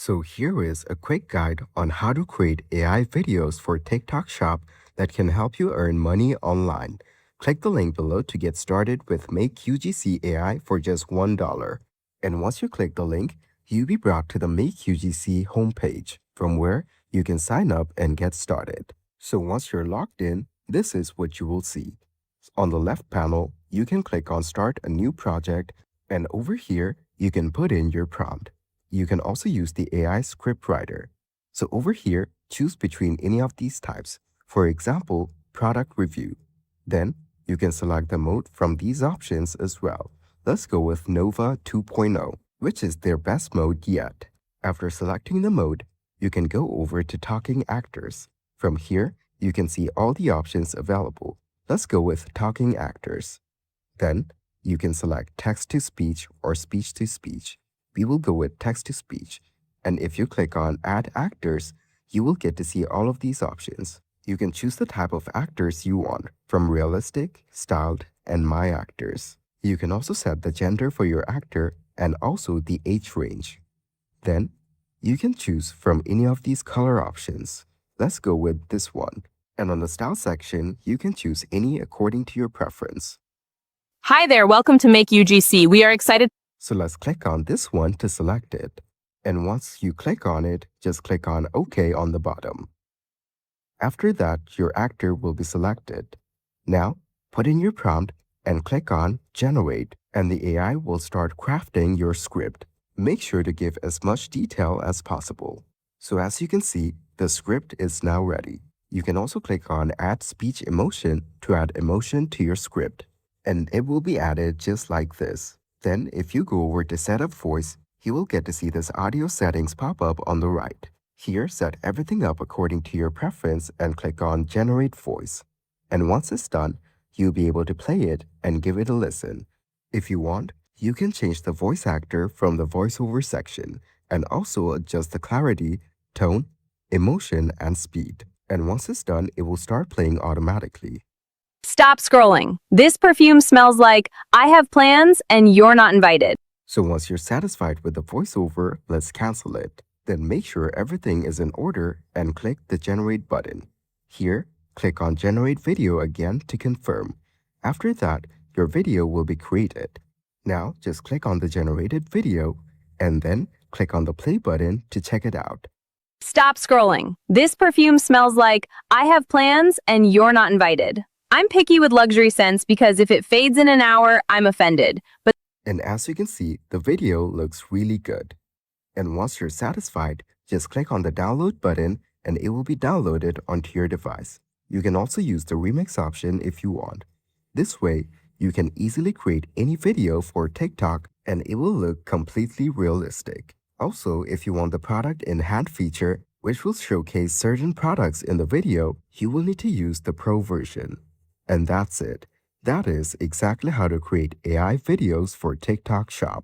So here is a quick guide on how to create AI videos for TikTok Shop that can help you earn money online. Click the link below to get started with Make UGC AI for just $1. And once you click the link, you'll be brought to the Make UGC homepage, from where you can sign up and get started. So once you're logged in, this is what you will see. On the left panel, you can click on Start a new project, and over here, you can put in your prompt. You can also use the AI script writer. So over here, choose between any of these types. For example, product review. Then you can select the mode from these options as well. Let's go with Nova 2.0, which is their best mode yet. After selecting the mode, you can go over to Talking Actors. From here, you can see all the options available. Let's go with Talking Actors. Then you can select text-to-speech or speech-to-speech. We will go with text-to-speech. And if you click on Add Actors, you will get to see all of these options. You can choose the type of actors you want, from realistic, styled, and My Actors. You can also set the gender for your actor and also the age range. Then, you can choose from any of these color options. Let's go with this one. And on the style section, you can choose any according to your preference. Hi there, welcome to Make UGC. We are excited. So let's click on this one to select it. And once you click on it, just click on OK on the bottom. After that, your actor will be selected. Now, put in your prompt and click on Generate, and the AI will start crafting your script. Make sure to give as much detail as possible. So as you can see, the script is now ready. You can also click on Add Speech Emotion to add emotion to your script, and it will be added just like this. Then, if you go over to Setup Voice, you will get to see this audio settings pop up on the right. Here, set everything up according to your preference and click on Generate Voice. And once it's done, you'll be able to play it and give it a listen. If you want, you can change the voice actor from the voiceover section and also adjust the clarity, tone, emotion, and speed. And once it's done, it will start playing automatically. Stop scrolling. This perfume smells like I have plans and you're not invited. So once you're satisfied with the voiceover, let's cancel it. Then make sure everything is in order and click the Generate button. Here, click on Generate Video again to confirm. After that, your video will be created. Now, just click on the generated video and then click on the play button to check it out. Stop scrolling. This perfume smells like I have plans and you're not invited. I'm picky with luxury scents because if it fades in an hour, I'm offended. And as you can see, the video looks really good. And once you're satisfied, just click on the download button and it will be downloaded onto your device. You can also use the remix option if you want. This way, you can easily create any video for TikTok and it will look completely realistic. Also, if you want the product in hand feature, which will showcase certain products in the video, you will need to use the Pro version. And that's it. That is exactly how to create AI videos for TikTok Shop.